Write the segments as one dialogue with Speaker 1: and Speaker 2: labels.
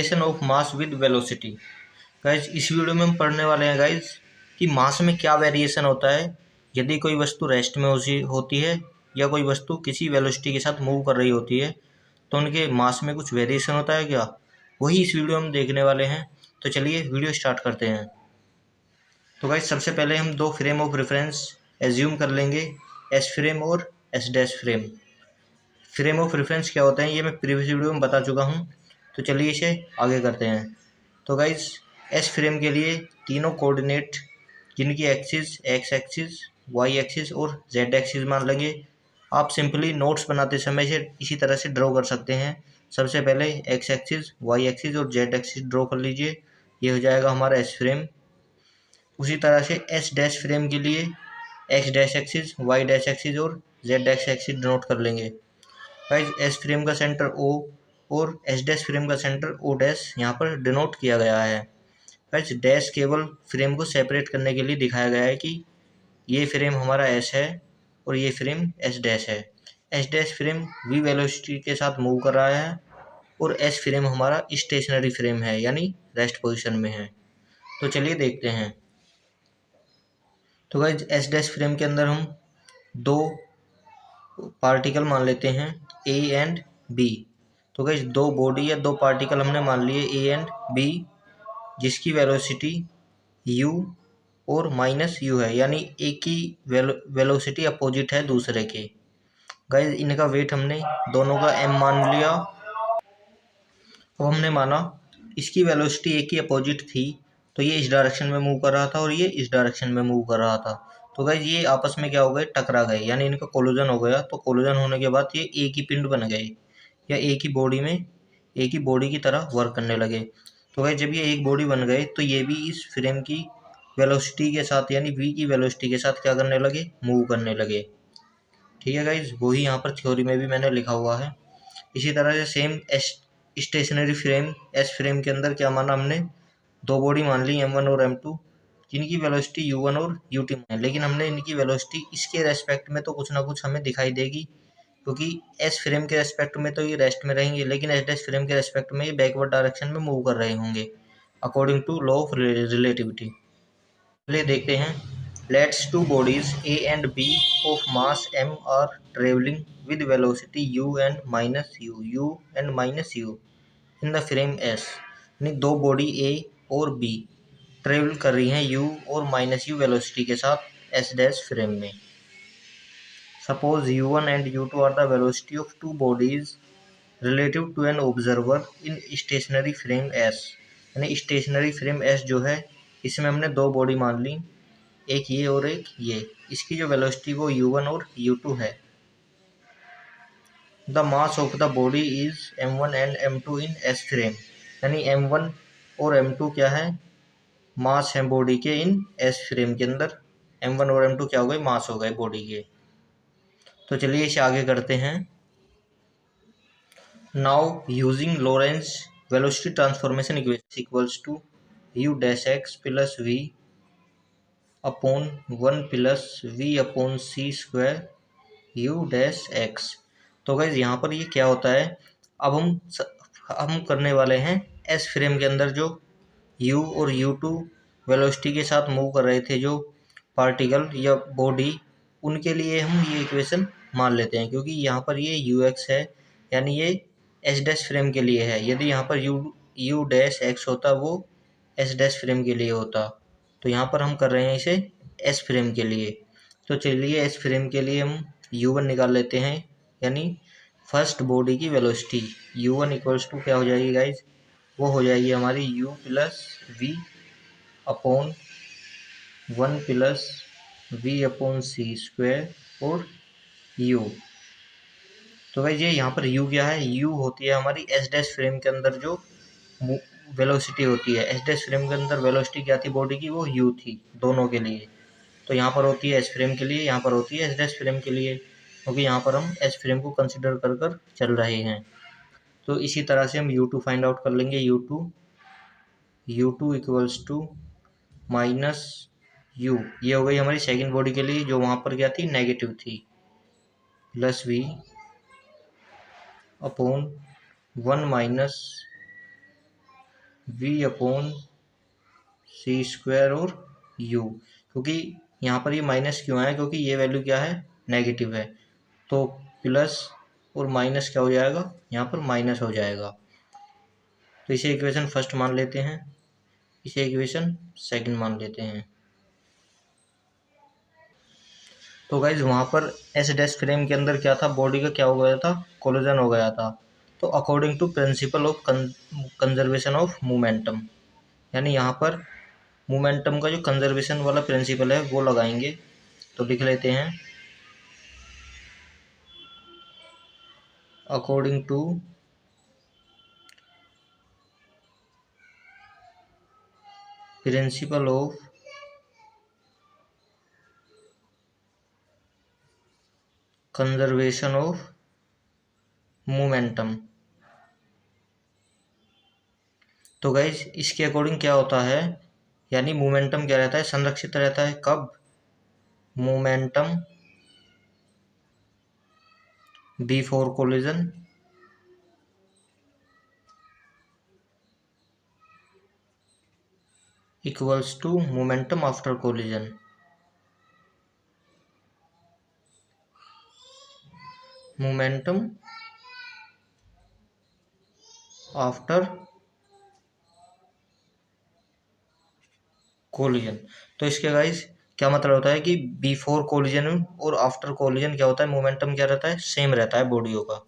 Speaker 1: Relation of mass with velocity. Guys इस video में हम पढ़ने वाले हैं गाइज कि मास में क्या वेरिएशन होता है यदि कोई वस्तु रेस्ट में होती है या कोई वस्तु किसी वेलोसिटी के साथ मूव कर रही होती है तो उनके मास में कुछ वेरिएशन होता है क्या, वही इस वीडियो में देखने वाले हैं। तो चलिए वीडियो स्टार्ट करते हैं। तो गाइज सबसे पहले हम दो फ्रेम ऑफ रेफरेंस एज्यूम कर लेंगे, एस फ्रेम और S dash frame. Frame of reference क्या होता है ये मैं प्रीवियस वीडियो में बता चुका हूँ, तो चलिए इसे आगे करते हैं। तो गाइज एस फ्रेम के लिए तीनों कोऑर्डिनेट जिनकी axis X axis, Y axis और जेड एक्सिस मान लेंगे। आप सिंपली नोट्स बनाते समय से इसी तरह से ड्रॉ कर सकते हैं। सबसे पहले एक्स एक्सिस, वाई एक्सिस और जेड एक्सिस ड्रॉ कर लीजिए, ये हो जाएगा हमारा एस फ्रेम। उसी तरह से एस डैश फ्रेम के लिए X dash axis, Y dash axis और जेड डैश एक्सिस डिनोट कर लेंगे। गाइज एस फ्रेम का सेंटर ओ और एस डैश फ्रेम का सेंटर ओ डैश यहाँ पर डिनोट किया गया है। गाइज डैश केवल फ्रेम को सेपरेट करने के लिए दिखाया गया है कि ये फ्रेम हमारा एस है और ये फ्रेम एस डैश है। S dash frame V velocity के साथ मूव कर रहा है और एस फ्रेम हमारा स्टेशनरी फ्रेम है यानी रेस्ट पोजिशन में है। तो चलिए देखते हैं। तो गाइज एस डैश फ्रेम के अंदर हम दो पार्टिकल मान लेते हैं ए एंड बी। तो गाइस दो बॉडी या दो पार्टिकल हमने मान लिए ए एंड बी जिसकी वेलोसिटी u और माइनस u है, यानी एक की वेलोसिटी अपोजिट है दूसरे के। गाइस इनका वेट हमने दोनों का m मान लिया। अब हमने माना इसकी वेलोसिटी एक की अपोजिट थी तो ये इस डायरेक्शन में मूव कर रहा था और ये इस डायरेक्शन में मूव कर रहा था। तो गाइस ये आपस में क्या हो गए, टकरा गए, यानी इनका कोलिजन हो गया। तो कोलिजन होने के बाद ये एक ही पिंड बन गए या एक ही बॉडी में एक ही बॉडी की तरह वर्क करने लगे। तो गाइस जब ये एक बॉडी बन गए तो ये भी इस फ्रेम की वेलोसिटी के साथ यानी v की वेलोसिटी के साथ क्या करने लगे, मूव करने लगे। ठीक है गाइस, वही यहाँ पर थ्योरी में भी मैंने लिखा हुआ है। इसी तरह से same stationary frame S frame के अंदर क्या माना हमने, दो बॉडी मान ली m1 और m2 जिनकी वेलोसिटी u1 और u2 है, लेकिन हमने इनकी वेलोसिटी इसके रेस्पेक्ट में तो कुछ ना कुछ हमें दिखाई देगी क्योंकि एस फ्रेम के रेस्पेक्ट में तो ये रेस्ट में रहेंगे लेकिन एस डैश फ्रेम के रेस्पेक्ट में ये बैकवर्ड डायरेक्शन में मूव कर रहे होंगे according to law of relativity. चलिए देखते हैं। Let's two bodies A and B of mass m are travelling with velocity u and minus u in the frame s। यानी दो बॉडी a और b ट्रेवल कर रही हैं u और माइनस u वेलोसिटी के साथ s डैश फ्रेम में। Suppose u1 and u2 are the velocity of two bodies relative to an observer in stationary frame S। यानी स्टेशनरी फ्रेम S जो है इसमें हमने दो बॉडी मान ली, एक ये और एक ये। इसकी जो वेलोसिटी वो u1 और u2 है। The mass of the body is m1 and m2 in S frame. यानी m1 और m2 क्या है, मास है बॉडी के इन S फ्रेम के अंदर। m1 और m2 क्या हो गए, मास हो गए बॉडी के। तो चलिए इसे आगे करते हैं। Now using Lorentz velocity transformation equation equals to u dash X plus v upon 1 plus v upon c square u dash X. तो गाइज यहाँ पर ये क्या होता है, अब हम करने वाले हैं एस फ्रेम के अंदर जो u और u2 वेलोसिटी के साथ मूव कर रहे थे जो पार्टिकल या बॉडी, उनके लिए हम ये इक्वेशन मान लेते हैं क्योंकि यहाँ पर ये ux है यानी ये एस डैश फ्रेम के लिए है। यदि यहाँ पर u डैश एक्स होता वो एस डैश फ्रेम के लिए होता, तो यहाँ पर हम कर रहे हैं इसे एस फ्रेम के लिए। तो चलिए एस फ्रेम के लिए हम u1 निकाल लेते हैं, यानी फर्स्ट बॉडी की वेलोसिटी u1 इक्वल्स टू क्या हो जाएगी गाइज, वो हो जाएगी हमारी u plus v upon 1 plus v upon c square और u। तो भाई ये यहाँ पर u क्या है, u होती है हमारी एस डैश फ्रेम के अंदर जो वेलोसिटी होती है। एस डैश फ्रेम के अंदर वेलोसिटी क्या थी बॉडी की, वो u थी दोनों के लिए। तो यहाँ पर होती है एस फ्रेम के लिए, यहाँ पर होती है एस डैश फ्रेम के लिए, क्योंकि यहाँ पर हम एस फ्रेम को कंसिडर कर कर चल रहे हैं। तो इसी तरह से हम u2 फाइंड आउट कर लेंगे। u2 equals to minus u, ये हो गई हमारी सेकेंड बॉडी के लिए जो वहाँ पर क्या थी, नेगेटिव थी, plus v upon 1 minus V upon सी स्क्वायर और यू, क्योंकि यहाँ पर ये माइनस क्यों आया, क्योंकि ये वैल्यू क्या है, नेगेटिव है, तो प्लस और माइनस क्या हो जाएगा, यहाँ पर माइनस हो जाएगा। तो इसे इक्वेशन फर्स्ट मान लेते हैं, इसे इक्वेशन सेकंड मान लेते हैं। तो गाइज वहाँ पर एस डैश फ्रेम के अंदर क्या था, बॉडी का क्या हो गया था, कोलिजन हो गया था। तो according to principle of conservation of momentum, यानी यहाँ पर मोमेंटम का जो कंजर्वेशन वाला प्रिंसिपल है वो लगाएंगे। तो लिख लेते हैं, according to principle of conservation of momentum. तो गाइज इसके अकॉर्डिंग क्या होता है, यानी मोमेंटम क्या रहता है, संरक्षित रहता है। कब, momentum before collision equals to momentum after collision. Momentum after collision. तो इसके गाइस क्या मतलब होता है कि बिफोर कोलिजन और आफ्टर कोलिजन क्या होता है, मोमेंटम क्या रहता है, सेम रहता है बॉडियों का।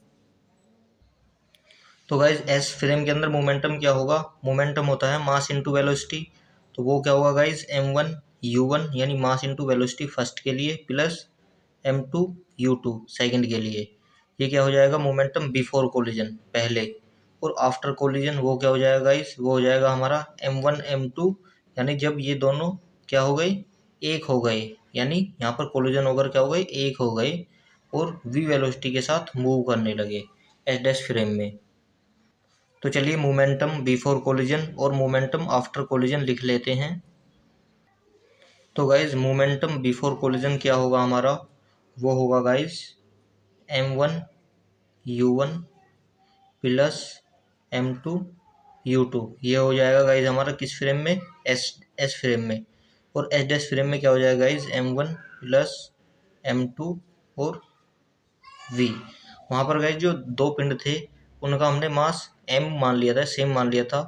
Speaker 1: तो गाइज एस फ्रेम के अंदर मोमेंटम क्या होगा, मोमेंटम होता है मास इनटू वेलोसिटी। तो वो क्या होगा गाइज, m1 u1 यानी मास इनटू वेलोसिटी फर्स्ट के लिए प्लस m2 u2 सेकंड के लिए। ये क्या हो जाएगा, मोमेंटम बिफोर कोलिजन पहले, और आफ्टर कोलिजन वो क्या हो जाएगा गाइज, वो हो जाएगा हमारा m1 m2, यानी जब ये दोनों क्या हो गए, एक हो गए, यानी यहाँ पर कोलिजन होकर क्या हो गए, एक हो गए और v वेलोसिटी के साथ मूव करने लगे एस डैश फ्रेम में। तो चलिए मोमेंटम बिफोर कोलिजन और मोमेंटम आफ्टर कोलिजन लिख लेते हैं। तो गाइज मोमेंटम बिफोर कोलिजन क्या होगा हमारा, वो होगा guys m1 u1 plus m2 u2। ये हो जाएगा गाइज हमारा किस फ्रेम में, एस फ्रेम में। और एस डैश फ्रेम में क्या हो जाएगा गाइज, m1 प्लस m2 और v। वहाँ पर गाइज जो दो पिंड थे उनका हमने मास m मान लिया था, सेम मान लिया था।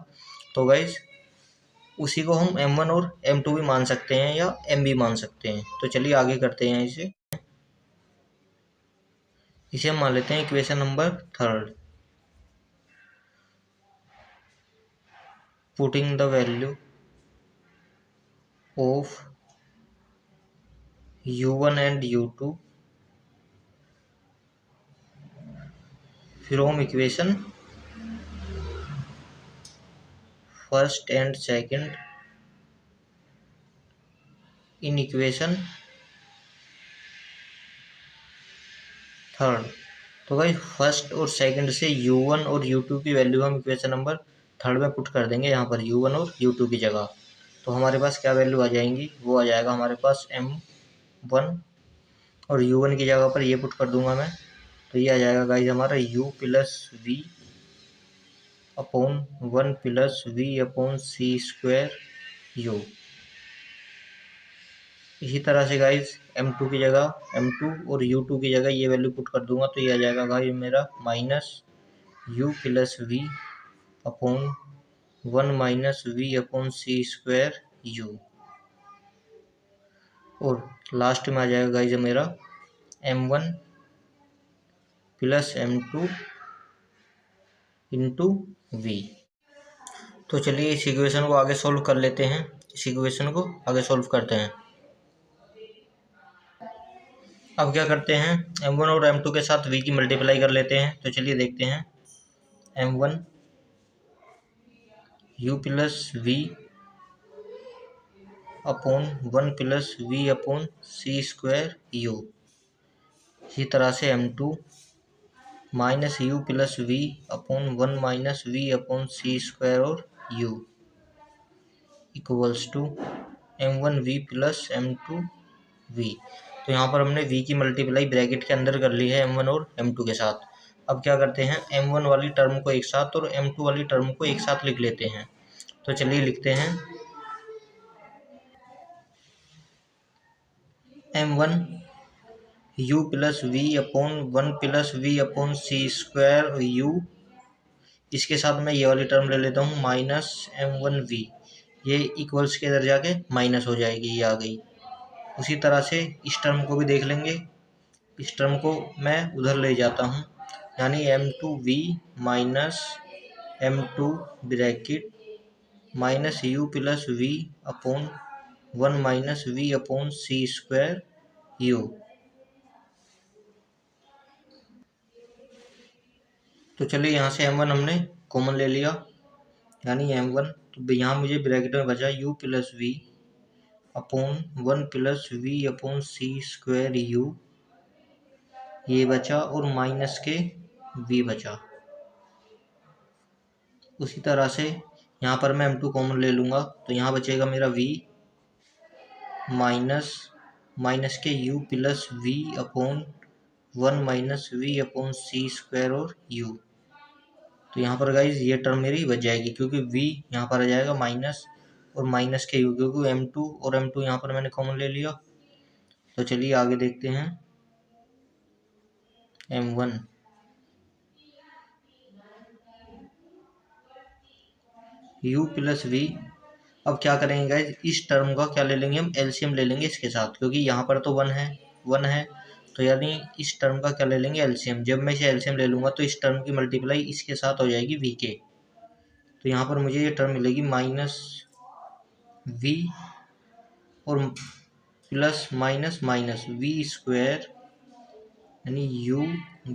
Speaker 1: तो गाइज उसी को हम m1 और m2 भी मान सकते हैं या m भी मान सकते हैं। तो चलिए आगे करते हैं, इसे हम मान लेते हैं equation number third. Putting the value of u1 and u2 from equation first and second in equation third. तो भाई फर्स्ट और सेकंड से u1 और u2 की वैल्यू हम इक्वेशन नंबर थर्ड में पुट कर देंगे, यहाँ पर u1 और u2 की जगह। तो हमारे पास क्या वैल्यू आ जाएंगी, वो आ जाएगा हमारे पास m1, और u1 की जगह पर ये पुट कर दूंगा मैं। तो ये आ जाएगा गाइज हमारा u plus we upon 1 plus we upon C square u। इसी तरह से गाइज m2 की जगह, m2 और u2 की जगह ये वैल्यू पुट कर दूंगा। तो ये आ जाएगा गाइज मेरा minus u plus we upon 1 minus V upon C square u। और लास्ट में आ जाएगा गाइज मेरा m1 plus m2 into we. तो चलिए इस इक्वेशन को आगे सॉल्व कर लेते हैं, इस इक्वेशन को आगे सॉल्व करते हैं। अब क्या करते हैं, m1 और m2 के साथ v की मल्टीप्लाई कर लेते हैं। तो चलिए देखते हैं, m1 u plus we upon 1 plus we upon C square u। इसी तरह से m2 minus u plus we upon 1 minus V upon C square और u equals to m1v plus m2v। तो यहाँ पर हमने v की मल्टीप्लाई ब्रैकेट के अंदर कर ली है m1 और m2 के साथ। अब क्या करते हैं, m1 वाली टर्म को एक साथ और m2 वाली टर्म को एक साथ लिख लेते हैं। तो चलिए लिखते हैं m1 u plus we upon 1 plus we upon C square u। इसके साथ मैं ये वाली टर्म ले लेता हूँ माइनस m1v। ये इक्वल्स के इधर जाके माइनस हो जाएगी, ये आ गई। उसी तरह से इस टर्म को भी देख लेंगे। इस टर्म को मैं उधर ले जाता हूँ, यानी m2v minus m2 bracket minus u plus v upon 1 minus v upon सी स्क्वायर u। तो चलिए यहाँ से m1 हमने कॉमन ले लिया, यानी m1, तो यहाँ मुझे ब्रैकेट में बचा u plus we upon 1 plus we upon C square u, ये बचा, और माइनस के v बचा। उसी तरह से यहाँ पर मैं m2 कॉमन ले लूँगा, तो यहाँ बचेगा मेरा v माइनस के u plus v upon 1 minus v upon सी स्क्वायर और u। तो यहाँ पर गाइज ये टर्म मेरी बच जाएगी, क्योंकि v यहाँ पर आ जाएगा माइनस और माइनस के u, क्योंकि m2 और m2 यहाँ पर मैंने कॉमन ले लिया। तो चलिए आगे देखते हैं m1 u प्लस v। अब क्या करेंगे गाइज, इस टर्म का क्या ले लेंगे, हम एलसीएम ले लेंगे इसके साथ, क्योंकि यहाँ पर तो 1 है, तो यानी इस टर्म का क्या ले लेंगे, एलसीएम। जब मैं इसे एलसीएम ले लूँगा तो इस टर्म की मल्टीप्लाई इसके साथ हो जाएगी v के। तो यहाँ पर मुझे ये टर्म मिलेगी माइनस v और plus minus minus v square, यानी u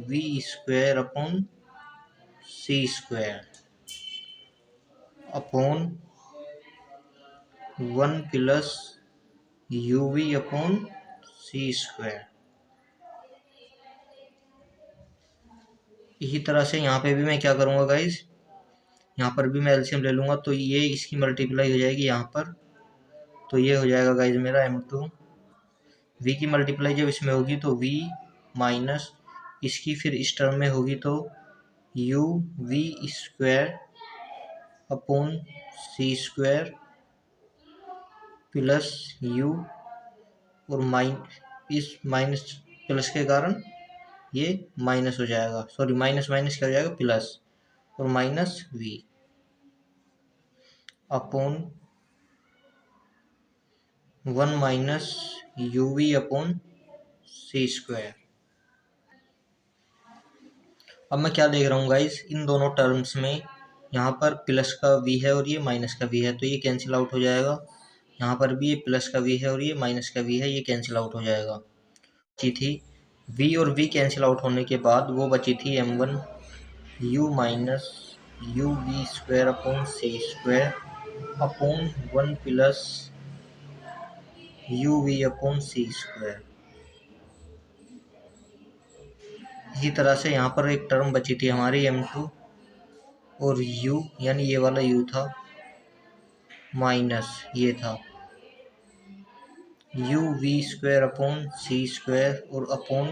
Speaker 1: v square upon C square upon 1 plus you we upon C square. इसी तरह से यहाँ पे भी मैं क्या करूँगा गाइज, यहाँ पर भी मैं एलसीएम ले लूँगा, तो ये इसकी मल्टीप्लाई हो जाएगी यहाँ पर, तो ये हो जाएगा गाइज मेरा m2। v की मल्टीप्लाई जब इसमें होगी तो v माइनस इसकी फिर इस टर्म में होगी तो u v स्क्वायर अपॉन सी स्क्वायर प्लस u, और इस माइनस प्लस के कारण ये माइनस हो जाएगा, सॉरी माइनस माइनस क्या हो जाएगा, प्लस, और minus v upon 1 minus you we upon C square. अब मैं क्या देख रहा हूँ गाइस, इन दोनों टर्म्स में यहाँ पर प्लस का v है और ये माइनस का v है, तो ये कैंसिल आउट हो जाएगा। यहाँ पर भी ये प्लस का v है और ये माइनस का v है, ये कैंसिल आउट हो जाएगा। बची थी v और v कैंसिल आउट होने के बाद वो बची थी m1 u minus you we square upon C square upon 1 plus you we upon C square. इसी तरह से यहाँ पर एक टर्म बची थी हमारी m2 और u, यानी ये वाला u था माइनस ये था u we square upon C square और upon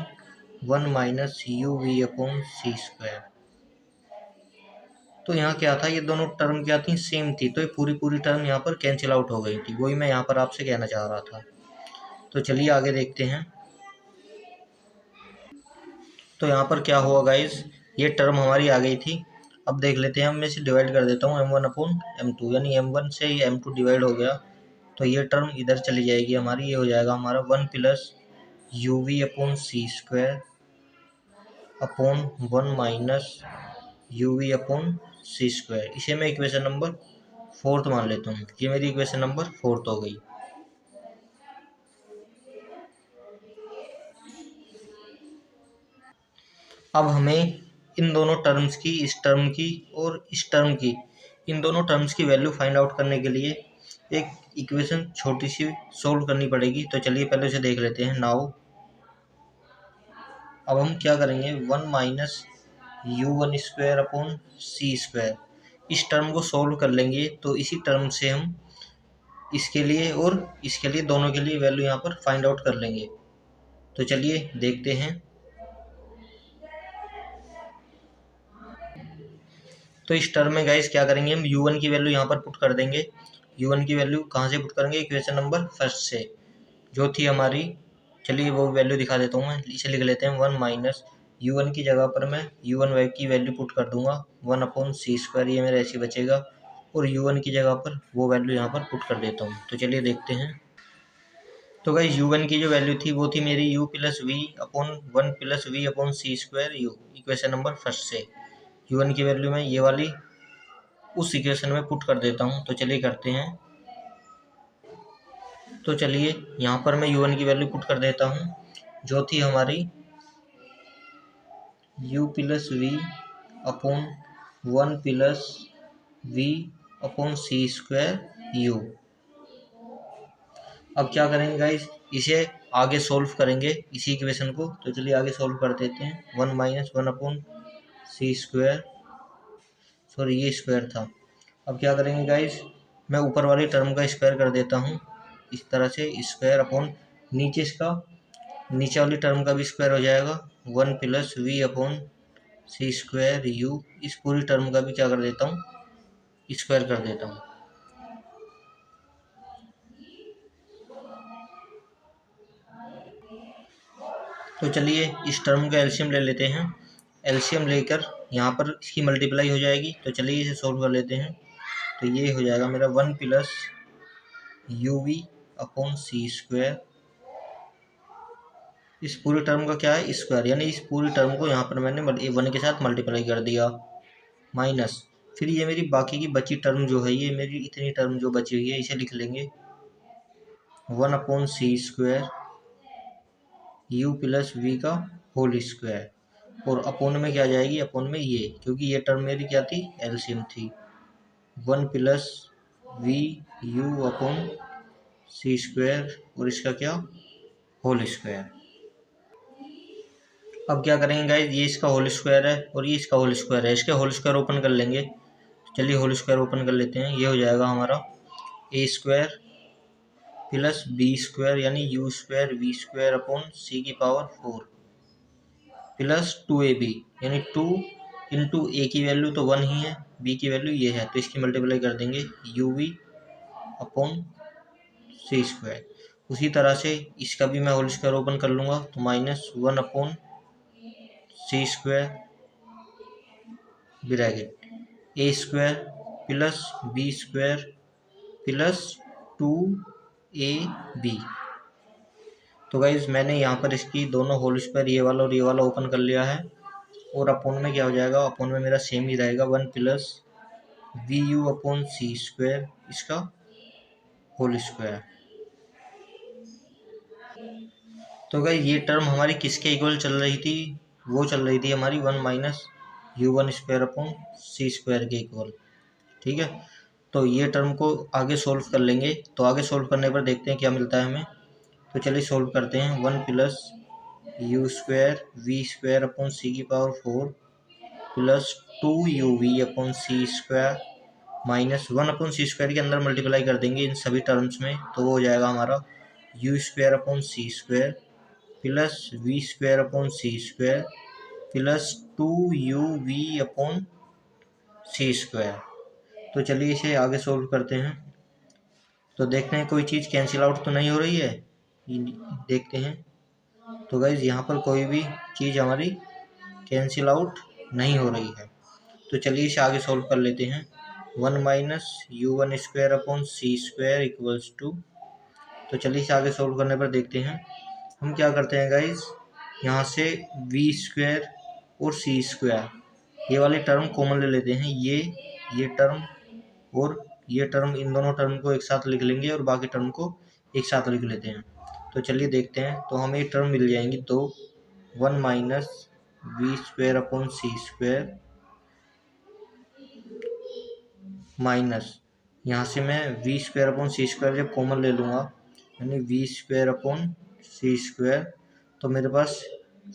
Speaker 1: 1 minus you we upon C square. तो यहाँ क्या था, ये दोनों टर्म क्या थी, सेम थी, तो ये पूरी टर्म यहाँ पर कैंसिल आउट हो गई थी, वही मैं यहाँ पर आपसे कहना चाह रहा था। तो चलिए आगे देखते हैं। तो यहाँ पर क्या हुआ गाइस, ये टर्म हमारी आ गई थी। अब देख लेते हैं, मैं इसे डिवाइड कर देता हूँ m1 अपॉन m2, यानी m1 से ये m2 डिवाइड हो गया, तो ये टर्म इधर चली जाएगी हमारी, ये हो जाएगा हमारा 1 plus you we upon C square upon 1 minus you we upon C square. इसे मैं इक्वेशन नंबर 4 मान लेता हूँ, ये मेरी इक्वेशन नंबर 4 हो गई। अब हमें इन दोनों टर्म्स की, इस टर्म की और इस टर्म की, इन दोनों टर्म्स की वैल्यू फाइंड आउट करने के लिए एक इक्वेशन छोटी सी सोल्व करनी पड़ेगी। तो चलिए पहले उसे देख लेते हैं। नाउ अब हम क्या करेंगे, 1 minus you one square upon C square, इस टर्म को सोल्व कर लेंगे, तो इसी टर्म से हम इसके लिए और इसके लिए, दोनों के लिए वैल्यू यहाँ पर फाइंड आउट कर लेंगे। तो चलिए देखते हैं। तो इस टर्म में गाइस क्या करेंगे, हम u1 की वैल्यू यहाँ पर पुट कर देंगे। u1 की वैल्यू कहाँ से पुट करेंगे, इक्वेशन नंबर फर्स्ट से, जो थी हमारी, चलिए वो वैल्यू दिखा देता हूँ मैं, इसे लिख लेते हैं 1 माइनस u1 की जगह पर मैं u1 की वैल्यू पुट कर दूंगा 1/c², ये मेरा ऐसे बचेगा, और u1 की जगह पर वो वैल्यू यहाँ पर पुट कर देता हूँ। तो चलिए देखते हैं। तो गाइस u1 की जो वैल्यू थी वो थी मेरी u plus we upon 1 plus we upon c² u, equation number first से। u1 की वैल्यू मैं ये वाली उस इक्वेशन में पुट कर देता हूँ। तो चलिए करते हैं। तो चलिए यहाँ पर मैं u1 की वैल्यू पुट कर देता हूँ, जो थी हमारी u plus we upon 1 plus we upon c² u। अब क्या करेंगे गाइस, इसे आगे सोल्व करेंगे इसी इक्वेशन को। तो चलिए आगे सोल्व कर देते हैं। 1 माइनस 1/c², सॉरी ये स्क्वायर था। अब क्या करेंगे गाइस, मैं ऊपर वाली टर्म का स्क्वायर कर देता हूँ इस तरह से, स्क्वायर अपॉन नीचे इसका, नीचे वाली टर्म का भी स्क्वायर हो जाएगा 1 plus we upon c² u। इस पूरी टर्म का भी क्या कर देता हूँ, स्क्वायर कर देता हूँ। तो चलिए इस टर्म का एलसीएम ले लेते हैं। एलसीएम लेकर यहाँ पर इसकी मल्टीप्लाई हो जाएगी। तो चलिए इसे सोल्व कर लेते हैं। तो ये हो जाएगा मेरा 1 plus you we upon c²। इस पूरी टर्म का क्या है, स्क्वायर, यानी इस पूरी टर्म को यहाँ पर मैंने 1 के साथ मल्टीप्लाई कर दिया, माइनस फिर ये मेरी बाकी की बची टर्म जो है, ये मेरी इतनी टर्म जो बची हुई है इसे लिख लेंगे 1/c² u प्लस वी का होल स्क्वायर, और अपोन में क्या जाएगी, अपोन में ये, क्योंकि ये टर्म मेरी क्या थी, एलसीएम थी। 1 plus v u upon c² और इसका क्या, होल स्क्वायर। अब क्या करेंगे गाइस, ये इसका होल स्क्वायर है और ये इसका होल स्क्वायर है, इसके होल स्क्वायर ओपन कर लेंगे। चलिए होल स्क्वायर ओपन कर लेते हैं। ये हो जाएगा हमारा a² प्लस b² यानी u² v² upon c⁴ plus 2ab, यानी 2 इंटू ए की वैल्यू तो 1 ही है, बी की वैल्यू ये है, तो इसकी मल्टीप्लाई कर देंगे uv अपॉन c²। उसी तरह से इसका भी मैं होल स्क्वायर ओपन कर लूँगा, तो -1 upon c² bracket a² plus b² plus 2ab। तो गाइज मैंने यहाँ पर इसकी दोनों होल स्क्वायर, ये वाला और ये वाला ओपन कर लिया है, और अपोन में क्या हो जाएगा, अपोन में मेरा सेम ही रहेगा 1 plus v u upon c² इसका होल स्क्वायर। तो गाइज ये टर्म हमारी किसके इक्वल चल रही थी, वो चल रही थी हमारी 1 माइनस u1² अपॉन c² के इक्वल। ठीक है, तो ये टर्म को आगे सोल्व कर लेंगे। तो आगे सोल्व करने पर देखते हैं क्या मिलता है हमें। तो चलिए सोल्व करते हैं। 1 plus u² v² upon c⁴ plus 2uv upon c² minus 1/c² के अंदर मल्टीप्लाई कर देंगे इन सभी टर्म्स में, तो वो हो जाएगा हमारा u² upon c² plus v² upon c² plus 2uv upon c²। तो चलिए इसे आगे सोल्व करते हैं। तो देखते हैं कोई चीज़ कैंसिल आउट तो नहीं हो रही है, देखते हैं। तो गाइज यहाँ पर कोई भी चीज़ हमारी कैंसिल आउट नहीं हो रही है। तो चलिए इसे आगे सोल्व कर लेते हैं। 1 minus u1² upon c² equals to, तो चलिए इसे आगे सोल्व करने पर देखते हैं। हम क्या करते हैं गाइज, यहाँ से v² और c², ये वाली टर्म कॉमन ले लेते हैं। ये टर्म और ये टर्म, इन दोनों टर्म को एक साथ लिख लेंगे और बाकी टर्म को एक साथ लिख लेते हैं। तो चलिए देखते हैं। तो हमें ये टर्म मिल जाएंगी तो 1 minus v² upon c² minus, यहाँ से मैं v² अपॉन c² जब कॉमन ले लूँगा, यानी v² अपॉन c², तो मेरे पास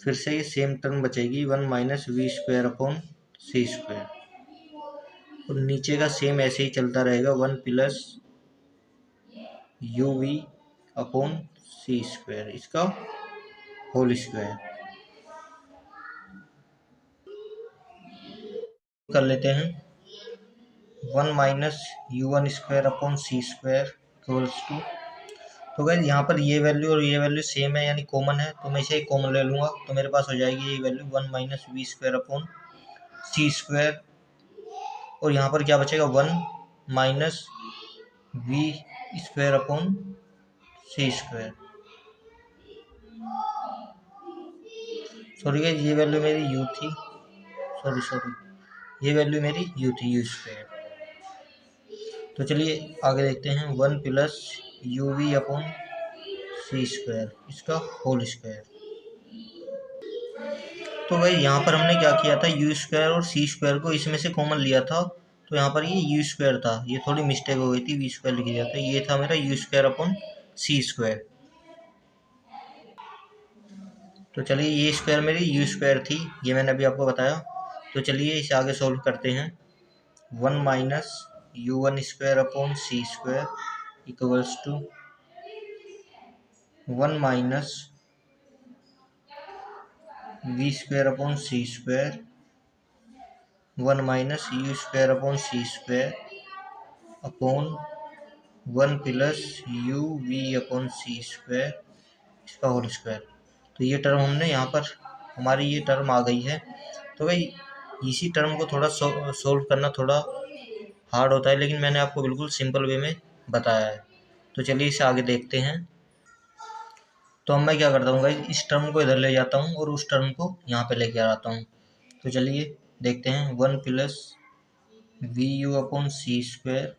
Speaker 1: फिर से ये सेम टर्म बचेगी 1 माइनस v² अपॉन c², और नीचे का सेम ऐसे ही चलता रहेगा 1 प्लस uv अपॉन c² इसका होल स्क्वायर कर लेते हैं। 1 minus u1 square upon C square equals to, तो गाइस यहाँ पर ये वैल्यू और ये वैल्यू सेम है यानी कॉमन है, तो मैं इसे कॉमन ले लूँगा, तो मेरे पास हो जाएगी ये value 1 minus v square upon सी स्क्वायर, और यहाँ पर क्या बचेगा 1 माइनस वी स्क्वायर अपॉन सी स्क्वायर। सॉरी गाइस, ये वैल्यू मेरी u थी, सॉरी ये वैल्यू मेरी u थी, u स्क्वायर। तो चलिए आगे देखते हैं, 1 plus you we upon C square, इसका होल स्क्वायर। तो भाई यहाँ पर हमने क्या किया था, यू स्क्वायर और सी स्क्वायर को इसमें से कॉमन लिया था, तो यहाँ पर ये यू स्क्वायर था, ये थोड़ी मिस्टेक हो गई थी, वी स्क्वायर लिख दिया था, ये था मेरा यू स्क्वायर अपॉन सी स्क्वायर। तो चलिए ये स्क्वायर मेरी यू स्क्वायर थी, ये मैंने अभी आपको बताया। तो चलिए इसे आगे सॉल्व करते हैं। 1 minus you one square upon C square equals to 1 minus v square upon C square 1 minus u square upon C square upon 1 plus you we upon C square, इसका होल स्क्वायर। तो ये term हमने यहाँ पर, हमारी ये term आ गई है। तो भाई इसी टर्म को थोड़ा सोल्व करना थोड़ा हार्ड होता है, लेकिन मैंने आपको बिल्कुल सिंपल वे में बताया है। तो चलिए इसे आगे देखते हैं। तो अब मैं क्या करता हूँ गाइस, इस टर्म को इधर ले जाता हूँ और उस टर्म को यहाँ पे लेके आता हूँ। तो चलिए देखते हैं, 1 प्लस वी यू अपॉन सी स्क्वायर,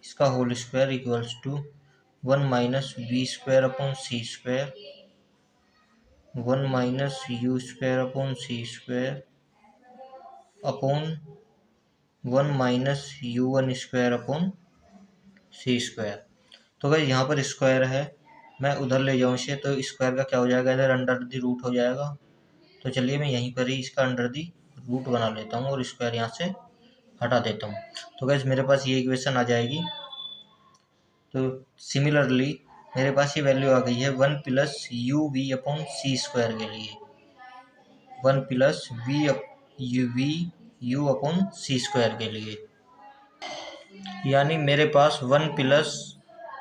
Speaker 1: इसका whole squared equals to 1 minus v square upon C square 1 minus u square upon C square upon 1 minus you one square upon C square. तो भाई यहाँ पर स्क्वायर है, मैं उधर ले जाऊँ इसे, तो स्क्वायर का क्या हो जाएगा, इधर अंडर दी रूट हो जाएगा। तो चलिए मैं यहीं पर ही इसका अंडर दी रूट बना लेता हूँ और स्क्वायर यहाँ से हटा देता हूँ। तो गाइस मेरे पास ये इक्वेशन आ जाएगी। तो सिमिलरली मेरे पास ये वैल्यू आ गई है 1 plus you we upon C square के लिए, 1 प्लस वी यू अपॉन सी स्क्वायर के लिए, यानी मेरे पास 1 प्लस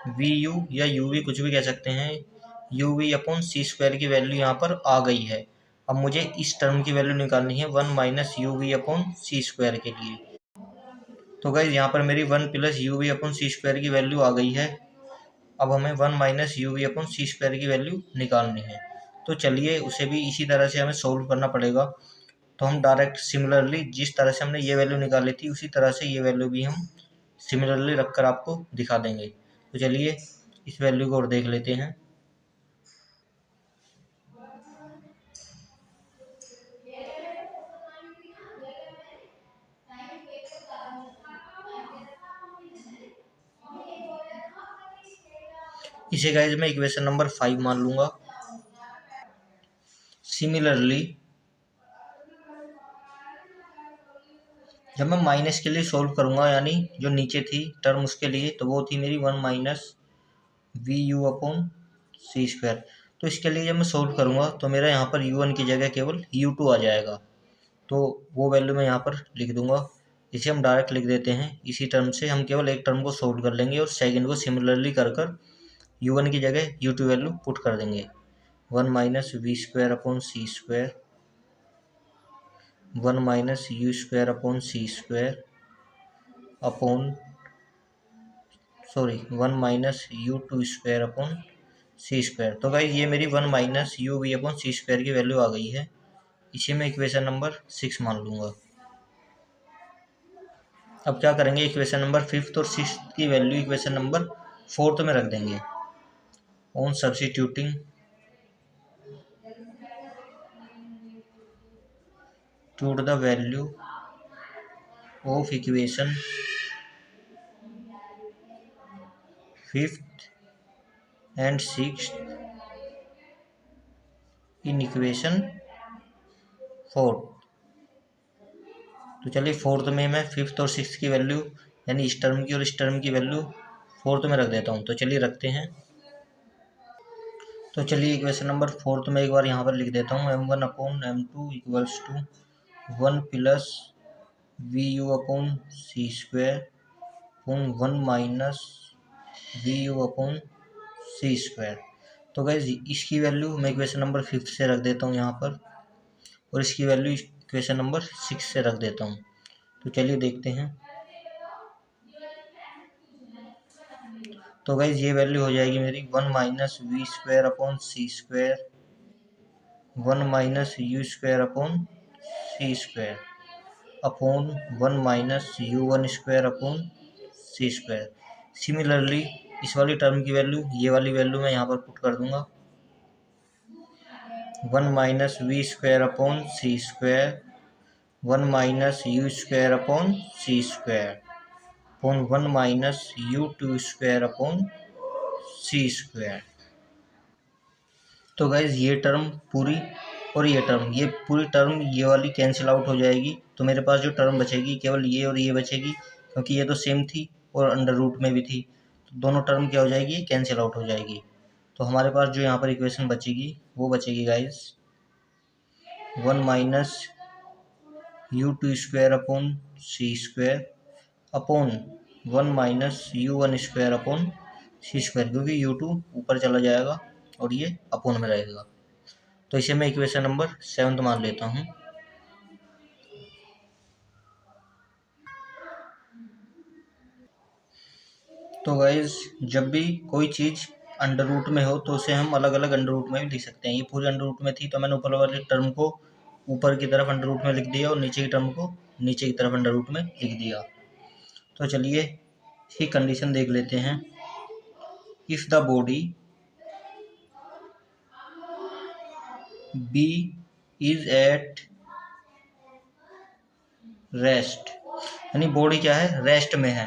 Speaker 1: वी यू या यू वी कुछ भी कह सकते हैं, u we upon C square की वैल्यू यहाँ पर आ गई है। अब मुझे इस टर्म की वैल्यू निकालनी है 1 minus you we upon C square के लिए। तो गाइस यहाँ पर मेरी 1 plus you we upon C square की वैल्यू आ गई है। अब हमें 1 minus you we upon C square की वैल्यू निकालनी है। तो चलिए उसे भी इसी तरह से हमें सोल्व करना पड़ेगा। तो हम डायरेक्ट सिमिलरली जिस तरह से हमने ये वैल्यू निकाली थी उसी तरह से ये वैल्यू भी हम सिमिलरली रखकर आपको दिखा देंगे। तो चलिए इस वैल्यू को और देख लेते हैं। इसे गाइस मैं इक्वेशन नंबर 5 मान लूंगा। सिमिलरली जब मैं माइनस के लिए सोल्व करूंगा, यानी जो नीचे थी टर्म उसके लिए, तो वो थी मेरी 1 माइनस वी यू अपॉन सी स्क्वायर। तो इसके लिए जब मैं सोल्व करूंगा तो मेरा यहाँ पर यू वन की जगह केवल यू टू आ जाएगा। तो वो वैल्यू मैं यहाँ पर लिख दूंगा। इसे हम डायरेक्ट लिख देते हैं, इसी टर्म से हम केवल एक टर्म को सोल्व कर लेंगे और सेकंड को सिमिलरली कर यू वन की जगह यू टू वैल्यू पुट कर देंगे। 1 माइनस वी स्क्वायर अपॉन सी square 1 minus u square upon सी square upon 1 minus u two square upon सी स्क्वायर। तो गाइस ये मेरी 1 minus you we upon C square की value आ गई है। इसे मैं इक्वेशन नंबर 6 मान लूँगा। अब क्या करेंगे, इक्वेशन नंबर 5th और 6th की वैल्यू इक्वेशन नंबर 4th में रख देंगे। On substituting to the value of equation 5th and 6th in equation 4th। तो चलिए 4th में मैं 5th और 6th की वैल्यू यानी इस टर्म की और इस टर्म की वैल्यू 4th में रख देता हूँ। तो चलिए रखते हैं। तो चलिए इक्वेशन नंबर 4th में एक बार यहाँ पर लिख देता हूँ, m1 upon m2 equals to 1 plus v u upon C square upon 1 minus v u upon C square. तो गाइज इसकी वैल्यू मैं इक्वेशन नंबर 5 से रख देता हूँ यहाँ पर, और इसकी वैल्यू इक्वेशन नंबर 6 से रख देता हूँ। तो चलिए देखते हैं। तो गाइज ये वैल्यू हो जाएगी मेरी 1 minus v square upon C square 1 minus u square upon C square upon 1 minus you one square upon C square. Similarly इस वाली टर्म की वैल्यू, ये वाली वैल्यू मैं यहाँ पर पुट कर दूंगा 1 माइनस वी स्क्वायर अपॉन सी square 1 minus u square upon सी square upon 1 minus u two square upon सी स्क्वायर। तो गाइज ये टर्म पूरी और ये पूरी टर्म ये वाली कैंसिल आउट हो जाएगी। तो मेरे पास जो टर्म बचेगी केवल ये और ये बचेगी, क्योंकि ये तो सेम थी और अंडर रूट में भी थी। तो दोनों टर्म क्या हो जाएगी, कैंसिल आउट हो जाएगी। तो हमारे पास जो यहाँ पर इक्वेशन बचेगी वो बचेगी guys 1 minus u two square upon C square upon 1 minus you one square upon C square, क्योंकि यू टू ऊपर चला जाएगा और ये अपॉन में रहेगा। तो इसे मैं इक्वेशन नंबर 7 मान लेता हूँ। तो गाइज जब भी कोई चीज़ अंडर रूट में हो तो उसे हम अलग अलग अंडर रूट में भी लिख सकते हैं। ये पूरी अंडर रूट में थी तो मैंने ऊपर वाली टर्म को ऊपर की तरफ अंडर रूट में लिख दिया और नीचे की टर्म को नीचे की तरफ अंडर रूट में लिख दिया। तो चलिए इसकी कंडीशन देख लेते हैं। If the body b is at rest, यानी बॉडी क्या है, रेस्ट में है,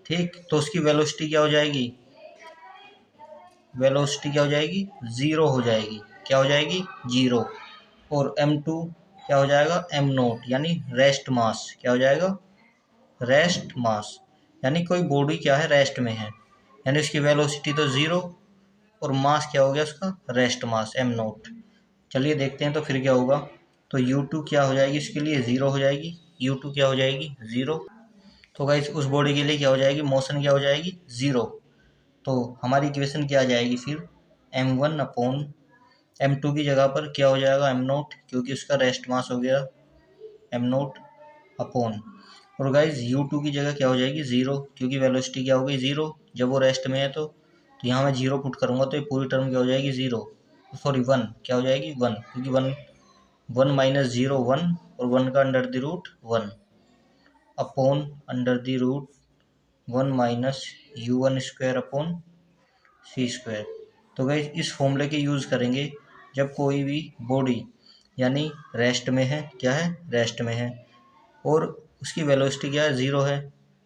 Speaker 1: ठीक। तो उसकी वेलोसिटी क्या हो जाएगी, वेलोसिटी क्या हो जाएगी, जीरो हो जाएगी। क्या हो जाएगी, जीरो। और m2 क्या हो जाएगा, m नोट, यानी रेस्ट मास। क्या हो जाएगा, रेस्ट मास। यानी कोई बॉडी क्या है, रेस्ट में है, यानी उसकी वेलोसिटी तो जीरो और मास क्या हो गया उसका, रेस्ट मास m नोट। चलिए देखते हैं तो फिर क्या होगा। तो u2 क्या हो जाएगी, इसके लिए जीरो हो जाएगी। u2 क्या हो जाएगी, जीरो। तो गाइस उस बॉडी के लिए क्या हो जाएगी, मोशन क्या हो जाएगी, जीरो। तो हमारी इक्वेशन क्या आ जाएगी फिर, m1 अपॉन m2 की जगह पर क्या हो जाएगा, m नोट, क्योंकि उसका रेस्ट मास हो गया m नोट अपॉन, और गाइज u2 की जगह क्या हो जाएगी, जीरो, क्योंकि वेलोसिटी क्या हो गई, जीरो। जब वो रेस्ट में है तो यहाँ मैं जीरो पुट करूँगा तो ये पूरी टर्म क्या हो जाएगी, जीरो, सॉरी वन, क्या हो जाएगी, वन, क्योंकि one, one minus zero one, और वन का under the root one upon under the root 1 minus you one square upon C square. तो गाइज इस फॉर्मूले के यूज़ करेंगे जब कोई भी बॉडी यानी रेस्ट में है, क्या है, रेस्ट में है, और उसकी वेलोसिटी क्या है, ज़ीरो है।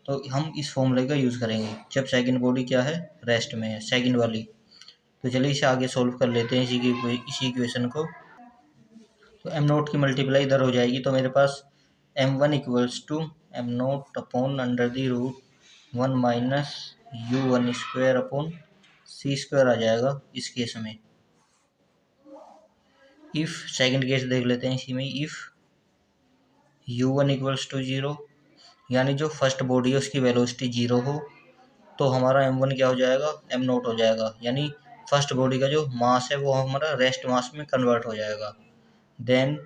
Speaker 1: तो हम इस फॉर्मूले का यूज़ करेंगे जब सेकंड बॉडी क्या है, रेस्ट में है, सेकंड वाली। तो चलिए इसे आगे सोल्व कर लेते हैं इसी इक्वेशन को। तो एम नोट की मल्टीप्लाई इधर हो जाएगी, तो मेरे पास m1 equals to m note upon under the root 1 minus you one square upon C squared आ जाएगा इस केस में। इफ़ सेकंड केस देख लेते हैं इसी में, if u1 equals to zero, यानी जो फर्स्ट बॉडी है उसकी वेलोसिटी जीरो हो, तो हमारा m1 क्या हो जाएगा, m नोट हो जाएगा, यानी फर्स्ट बॉडी का जो मास है वो हमारा रेस्ट मास में कन्वर्ट हो जाएगा। Then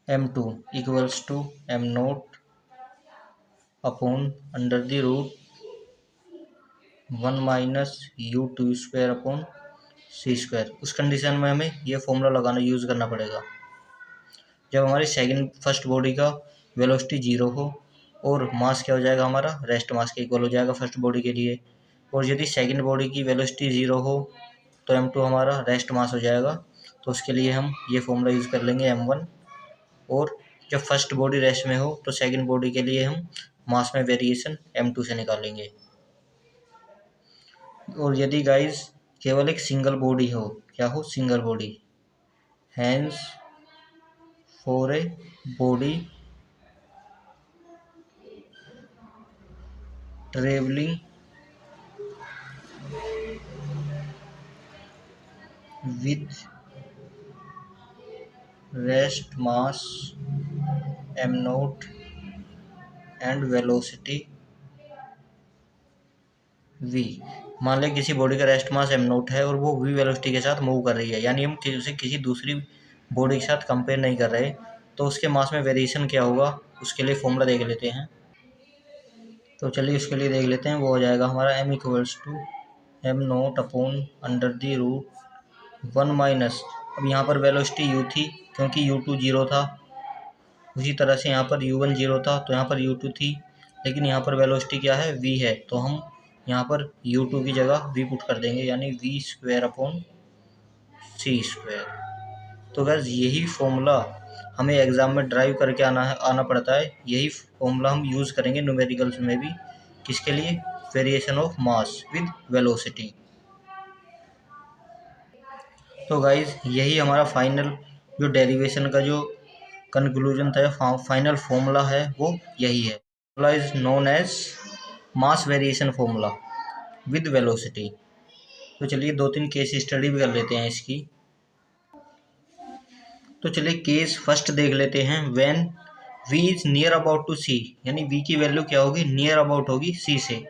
Speaker 1: m2 equals to m nought upon under the root 1 minus u two square upon C square. उस कंडीशन में हमें ये फॉर्मूला लगाना यूज़ करना पड़ेगा जब हमारी फर्स्ट बॉडी का वेलोसिटी जीरो हो और मास क्या हो जाएगा, हमारा रेस्ट मास के इक्वल हो जाएगा फर्स्ट बॉडी के लिए। और यदि सेकंड बॉडी की वेलोसिटी जीरो हो तो m2 हमारा रेस्ट मास हो जाएगा। तो उसके लिए हम ये फॉर्मूला यूज़ कर लेंगे m1। और जब फर्स्ट बॉडी रेस्ट में हो तो सेकंड बॉडी के लिए हम मास में वेरिएशन m2 से निकालेंगे। और यदि गाइस केवल एक सिंगल बॉडी हो, क्या हो, single body, hence for a body travelling with rest mass m nought and velocity v। मान लें किसी बॉडी का रेस्ट मास एम नोट है और वो v वेलोसिटी के साथ मूव कर रही है, यानी हम उसे किसी दूसरी बॉडी के साथ कंपेयर नहीं कर रहे, तो उसके मास में वेरिएशन क्या होगा उसके लिए फॉर्मूला देख लेते हैं। तो चलिए उसके लिए देख लेते हैं। वो हो जाएगा हमारा m equals to m note upon under the root 1 minus, अब यहाँ पर वेलोसिटी u थी क्योंकि u2 0 था, उसी तरह से यहाँ पर u1 0 था तो यहाँ पर u2 थी, लेकिन यहाँ पर वेलोसिटी क्या है v है, तो हम यहाँ पर u2 की जगह v पुट कर देंगे, यानी v square upon c square. तो बस यही फॉर्मूला हमें एग्ज़ाम में ड्राइव करके आना पड़ता है, यही फॉर्मूला हम यूज़ करेंगे न्यूमेरिकल्स में भी। किसके लिए? Variation of mass with velocity. तो गाइज यही हमारा फाइनल जो डेरिवेशन का जो कंक्लूजन था, फाइनल फॉर्मूला है वो यही है। Formula is known as mass variation formula with velocity. तो चलिए 2-3 केस स्टडी भी कर लेते हैं इसकी। तो चलिए केस फर्स्ट देख लेते हैं। When v is near about to c, यानी v की वैल्यू क्या होगी, नियर अबाउट होगी c से,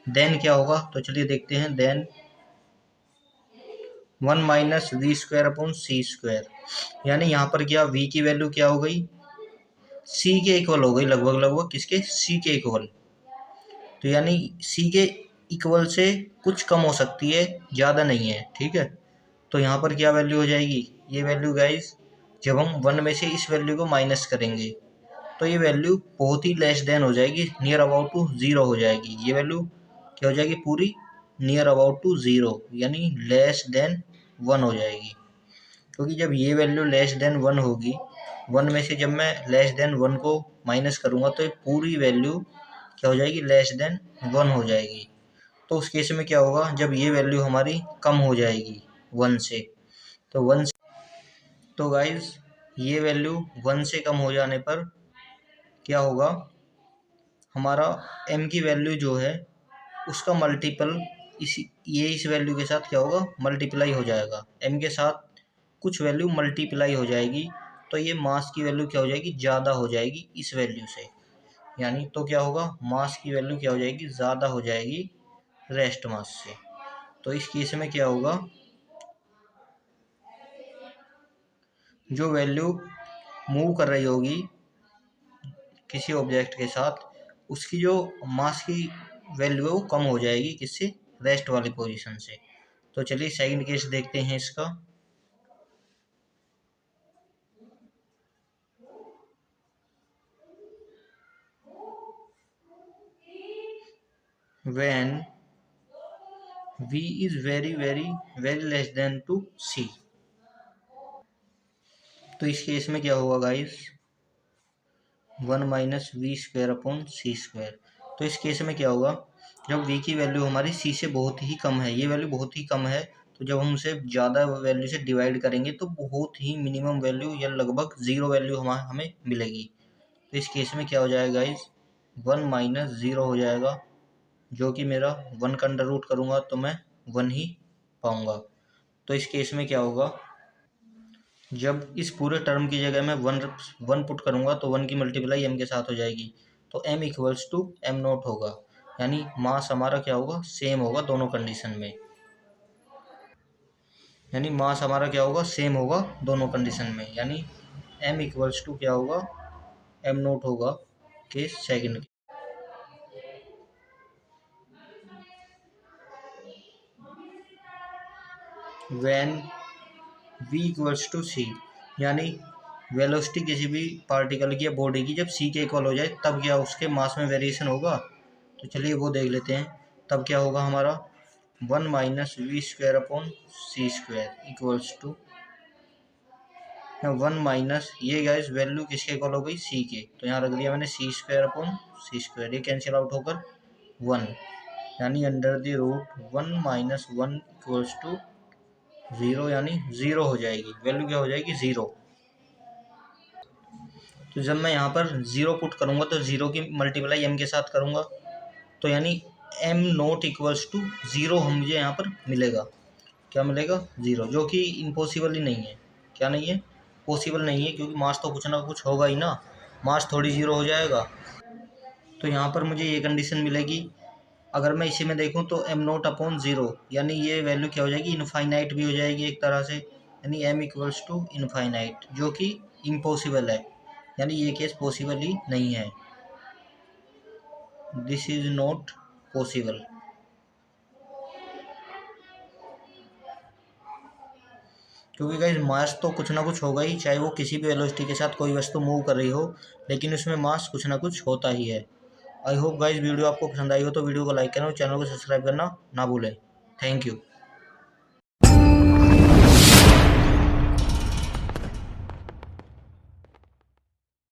Speaker 1: देन क्या होगा, तो चलिए देखते हैं। Then 1 minus v square upon सी स्क्वायर, यानी यहाँ पर क्या v की वैल्यू क्या हो गई, c के इक्वल हो गई, लगभग किसके, c के इक्वल। तो यानी c के इक्वल से कुछ कम हो सकती है, ज़्यादा नहीं है, ठीक है। तो यहाँ पर क्या वैल्यू हो जाएगी, ये वैल्यू गाइज जब हम 1 में से इस वैल्यू को माइनस करेंगे तो ये वैल्यू बहुत ही लेस देन हो जाएगी, नियर अबाउट टू 0 हो जाएगी। ये वैल्यू क्या हो जाएगी, पूरी नियर अबाउट टू 0, यानी लेस देन 1 हो जाएगी। क्योंकि जब ये वैल्यू लेस देन 1 होगी, 1 में से जब मैं लेस देन 1 को माइनस करूँगा तो ये पूरी वैल्यू क्या हो जाएगी, लेस देन 1 हो जाएगी। तो उस केस में क्या होगा, जब ये वैल्यू हमारी कम हो जाएगी 1 से, तो 1 से, तो गाइज ये वैल्यू 1 से कम हो जाने पर क्या होगा, हमारा m की वैल्यू जो है उसका मल्टीपल इस वैल्यू के साथ क्या होगा, मल्टीप्लाई हो जाएगा, m के साथ कुछ वैल्यू मल्टीप्लाई हो जाएगी, तो ये मास की वैल्यू क्या हो जाएगी, ज़्यादा हो जाएगी इस वैल्यू से। यानी तो क्या होगा, मास की वैल्यू क्या हो जाएगी, ज़्यादा हो जाएगी रेस्ट मास से। तो इस केस में क्या होगा, जो वैल्यू मूव कर रही होगी किसी ऑब्जेक्ट के साथ, उसकी जो मास की वैल्यू है वो कम हो जाएगी, किससे, रेस्ट वाली पोजीशन से। तो चलिए सेकंड केस देखते हैं इसका। When v is very less than to c, तो इस केस में क्या होगा guys, 1 minus v square upon सी स्क्वायर। तो इस केस में क्या होगा, जब v की वैल्यू हमारी c से बहुत ही कम है, ये वैल्यू बहुत ही कम है, तो जब हम उसे ज़्यादा वैल्यू से डिवाइड करेंगे तो बहुत ही मिनिमम वैल्यू या लगभग 0 वैल्यू हमें मिलेगी। तो इस केस में क्या हो जाएगा गाइस, 1 माइनस 0 हो जाएगा, जो कि मेरा 1 का अंडर रूट करूँगा तो मैं 1 ही पाऊँगा। तो इस केस में क्या होगा, जब इस पूरे टर्म की जगह मैं 1 पुट करूँगा तो 1 की मल्टीप्लाई m के साथ हो जाएगी, तो m equals to m nought होगा, यानी मास हमारा क्या होगा, सेम होगा दोनों कंडीशन में, यानी मास हमारा क्या होगा, सेम होगा दोनों कंडीशन में, यानी m इक्वल्स टू क्या होगा, एम नोट होगा case second. When v equals to c, यानी वेलोसिटी किसी भी पार्टिकल की या बॉडी की जब c के इक्वल हो जाए तब क्या उसके मास में वेरिएशन होगा। तो चलिए वो देख लेते हैं। तब क्या होगा हमारा, 1 minus v square upon C square equals to 1 minus, ये गाइस वैल्यू किसके इक्वल हो गई, c के, तो यहाँ रख दिया मैंने सी स्क्वायर अपॉन सी स्क्वायर, ये कैंसिल आउट होकर 1, यानी under the root 1 minus 1 equals to 0, यानी 0 हो जाएगी, वैल्यू क्या हो जाएगी, 0। तो जब मैं यहाँ पर 0 पुट करूँगा तो 0 की मल्टीप्लाई m के साथ करूँगा, तो यानी m नोट इक्वल्स टू 0 हम मुझे यहाँ पर मिलेगा, क्या मिलेगा, 0, जो कि इम्पॉसिबल ही नहीं है। क्या नहीं है, पॉसिबल नहीं है, क्योंकि मास तो कुछ ना कुछ होगा ही ना, मास थोड़ी ज़ीरो हो जाएगा। तो यहाँ पर मुझे ये कंडीशन मिलेगी, अगर मैं इसी में देखूँ तो एम नॉट अपॉन ज़ीरो, यानी ये वैल्यू क्या हो जाएगी, इनफाइनाइट भी हो जाएगी एक तरह से, यानी एम इक्वल्स टू इनफाइनाइट, जो कि इम्पॉसिबल है, यानी ये केस पॉसिबल ही नहीं है, दिस इज नॉट पॉसिबल। क्योंकि गाइस मास तो कुछ ना कुछ होगा ही, चाहे वो किसी भी वेलोसिटी के साथ कोई वस्तु मूव कर रही हो, लेकिन उसमें मास कुछ ना कुछ होता ही है। आई होप गाइस वीडियो आपको पसंद आई हो तो वीडियो को लाइक करना और चैनल को सब्सक्राइब करना ना भूलें। Thank you.